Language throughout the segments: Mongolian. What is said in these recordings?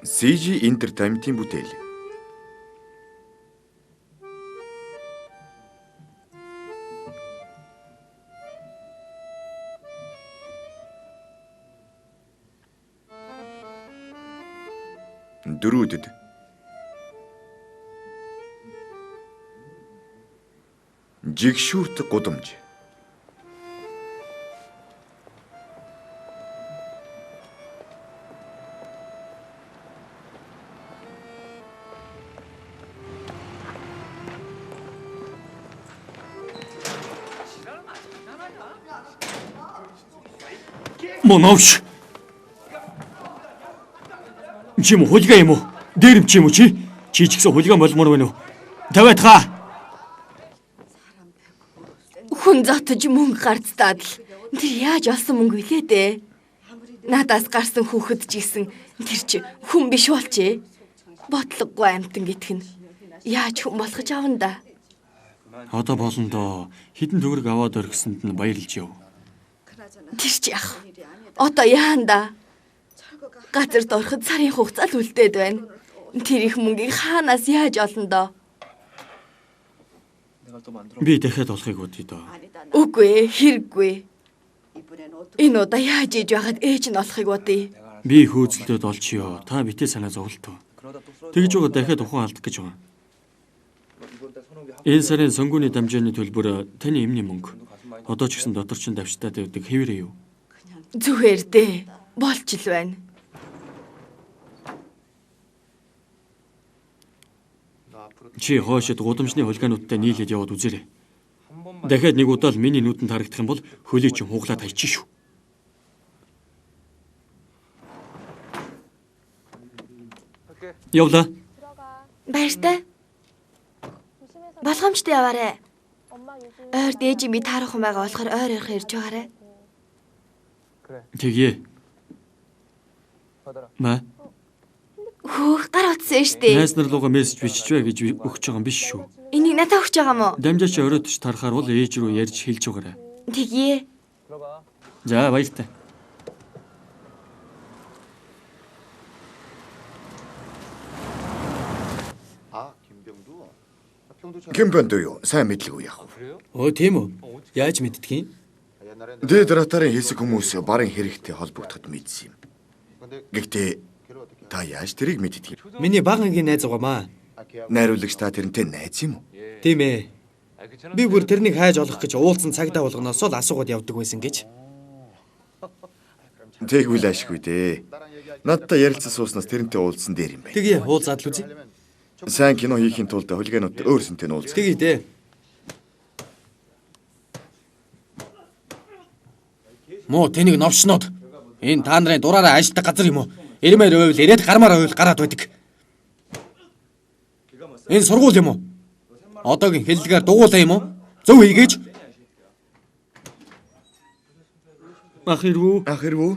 CG Entertainment-ийн бүтээл. Дөрүүдэд жигшүүрт гудамж. Моновш. Чи юм хулиган юм уу? Дээрм чи юм уу чи? Чи ч гэсэн хулиган болмоор байна уу? Тавиад хаа. Хүн зотож мөнгө гарцтаад л тэр яаж олсон мөнгө вүлээ дээ? Надаас гарсан хүүхэд ч гэсэн тэр чи хүн биш болчээ. Бодлогогүй амтан гитх нь яаж хүн болгож авна да? Одоо болно доо. Хідэн төгрөг аваад орхисонд нь баярлж яв. Тэр чи яах? Одоо яанда? Газарт ороход сарын хугацаа л үлдээд байна. Тэр их мөнгийг хаанаас яаж олно доо? Би дахиад олохыг бодъё доо. Үгүй, хэрэггүй. Энэ удаа яаж иж байгаад ээж нь олохыг бодъё. Би хөөцөлдөд олчихё. Та битээ санаа зовлтоо. Тэгж байгаа дахиад ухаан алдах гэж байгаа. Энэ сарын сонгууны дамжааны төлбөр таны эмний мөнгө. Одоо ч гэсэн дотор чин давчтаад явдаг хэвээрээ юу? Зүгээр дээ. Болж л байна. Чи хоошид гудамжны хулгаануудтай нийлээд яваад үзээрэй. Дахиад нэг удаа л миний нүдэнд харагдах юм бол хөлийг чинь хуглаад хайчих шүү. Явлаа. Баяртай. Болгоомжтой яваарэ. Ойр дээж би таарах юм байгаа болохоор ойр ирэх ирж байгаарэ. Тэгье. Ма. Хөөх гар утсан штэ. Найс нар руугаа мессеж бичиж бай гэж өгч байгаа юм биш шүү. Энийг надад өгч байгаа мó? Дамжаач оройтч тарахаар бол ээж рүү ярьж хэлж байгаарай. Тэгье. За баяртай. Кимбэндүү юу? Сайн мэдлгүй яах вэ? Оо тийм үү? Яаж мэддгийг? Дээд ратарын хэсэг хүмүүс барын хэрэгтэй холбогдоход мэдсэн юм. Гэхдээ та яаж тэрийг мэддэг юм? Миний бага ангийн найз угаамаа. Найруулагч та тэрнтэй найз юм уу? Тийм ээ. Би бүр тэрнийг хайж олох гэж уулзсан цагдаа болгоноос л асуугаад явдаг байсан гэж. Тэгвэл ашгүй дээ. Надтай ярилцсан сууснаас тэрнтэй уулзсан дээр юм байна. Тэгээ уулзаад л үзье. Сайн кино хийхийн тулд хулигануудтай өөрсөнтэй нь уулзах. Тэгээ дээ. Мо тэнийг новшнод. Энэ та нарын дураараа ажилладаг газар юм уу? Ирмээр байвал ирээд гармаар байвал гараад байдаг. Энэ сургууль юм уу? Одоогийн хэллэгээр дугуулаа юм уу? Зөв хийгээч. Ах ирвүү. Ах ирвүү.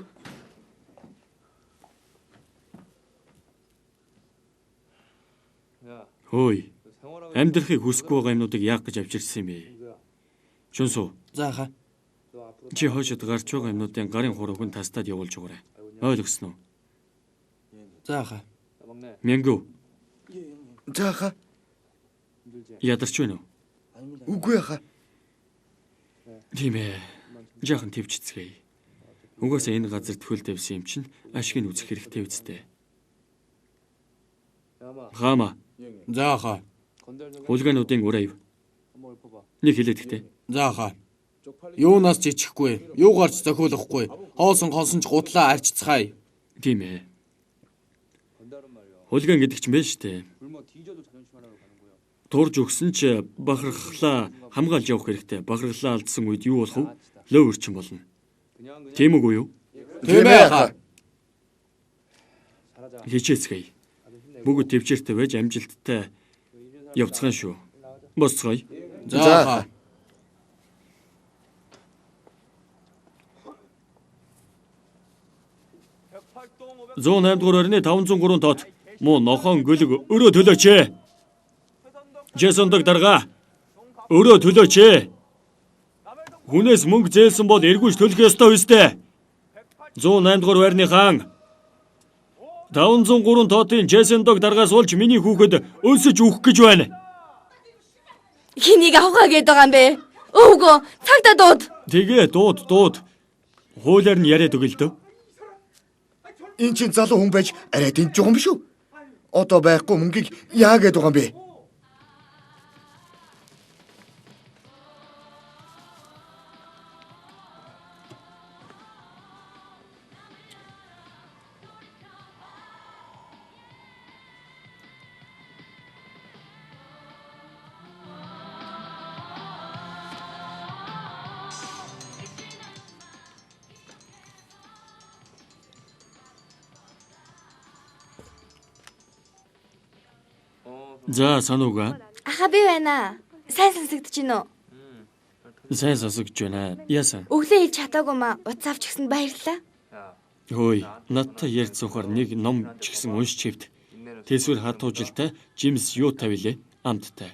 Хөөе. Амьдрахыг хүсэхгүй байгаа юмнуудыг яах гэж авчирсан юм бэ? Чүнсүү. За хаа. Чи хойшод гарч байгаа юмнуудын гарын хурууг нь тастаад явуулж өгөөрэй. Ойлгосноо? За хаа. Мянгүү. Жааха. Ядарч байна уу? Үгүй яха. Тийм ээ. Жаахан твчцгээе. Угаасаа энэ газар төхөл тавьсан юм чинь ашиг нь үзэх хэрэгтэй үстэй. Хама. За хаа. Хулгаануудын урайв. Нэг хэлээд ихтэй. За хаа. Юунаас ч ичихгүй, юугаарч зохиолохгүй, хоосон хонсон ч гутлаа арчцгаая. Тийм ээ. Хулган гэдэг чинь байна штэ. Турж өгсөн ч бахархлаа хамгаалж явах хэрэгтэй. Бахархлаа алдсан үед юу болох вэ? Лөө өрчин болно. Тийм үгүй юу? Тийм ээ хаа. Хичээцгээе. Бүгд төвчээртэй байж амжилттай явцгаан шүү. Босцгоё. За хаа. Зүүн 8 дугаар орны 503 тоод муу нохон гөлөг өрөө төлөөч. Джесондог дарга өрөө төлөөч. Хүнээс мөнгө зээлсэн бол эргүүлж төлөх ёстой үстэй. 108 дугаар байрны хаан 503 тоотын Джейсон Дог даргаас олж миний хүүхэд өлсөж өгөх гэж байна. Хэнийг авгаа гээд байгаа юм бэ? Өвгөө, цагтаа дууд. Тэгээ дууд. Хуулиар нь яриад өгөл дөө. Энэ чинь залуу хүн байж арай тэнж байгаа юм биш үү? Одоо байхгүй мөнгийг яа гээд байгаа юм бэ? За санууга. Аха би байна. Сайн сонсогдож байна уу? Сайн сонсогдож байна. Яасан? Өглөө хэлж чадаагүй маа. Утас авч гисэн баярлалаа. Хөөе, надтай ярьцсанхаар нэг ном ч гэсэн уншиж хэвд. Тэсвэр хатуужилтай Джимс юу тавилээ? Амттай.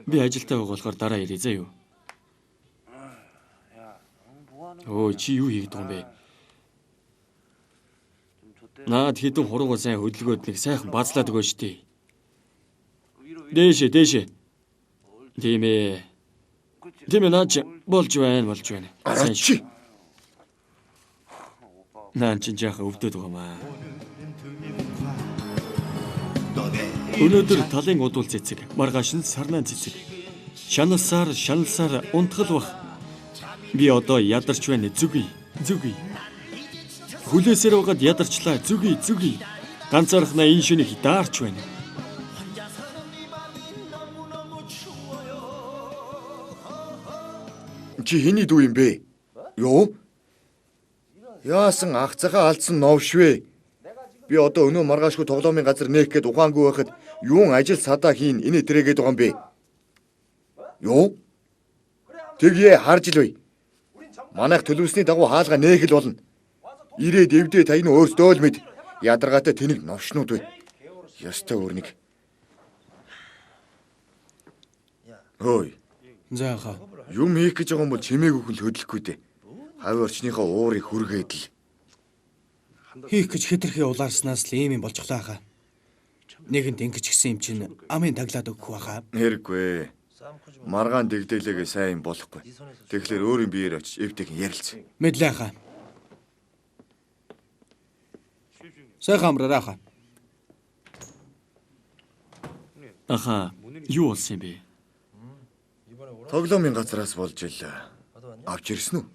Би ажилтаа байгаа болохоор дараа ирээ заа юу. Өө чи юу хийгээд байгаа юм бэ? Наад хідэн хуруугаа сайн хөдөлгөөд нэг сайхан базлаад өгөө штий. Дээшээ. Тийм ээ наач болж байна. Сайн чи. Наач жаахан өвдөд байгаа маа. Өнөөдөр талын удвал цэцэг, маргааш нь сарнаан цэцэг. Шаналсаар унтгал бах. Би одоо ядарч байна зүгий. Хүлээсээр байгаад ядарчлаа зүгий. Ганцаархнаа энэ шөнө хидаарч байна. Чи хэний дүү юм бэ? Юу? Яасан ах цагаа алдсан новшвэ. Би одоо өнөө маргаашгүй тоглоомын газар нээх гээд ухаангүй байхад юун ажил садаа хийн энэ тэрээгээд байгаа юм бэ? Юу? Тэгье харж л бай. Манайх төлөвсний дагуу хаалга нээх л болно. Ирээд эвдээ тань өөрсдөө л мэд. Ядаргаатай тэнэг новшнууд бай. Ястай өөр нэг. Хөөе. Заахаа. Юм хийх гэж байгаа юм бол чимээг өгөл хөдлөхгүй дээ. Хавь орчныхоо уурыг хүргээд л. Хийх гэж хэтэрхий улаарснаас л ийм юм болчихлоо хаа. Нэгэнд ингэж гисэн юм чинь амын таглаад өгөх байхаа. Хэрэггүй. Маргаан дэгдээлээгээ сайн болохгүй. Тэгэхээр өөрийн биеэр очиж эвтэйг ярилцсан. Мэдлээ хаа. Сайхан амраарай хаа. Аха, юу болсон юм бэ? Тоглоомын газраас болж ил авч ирсэн үү?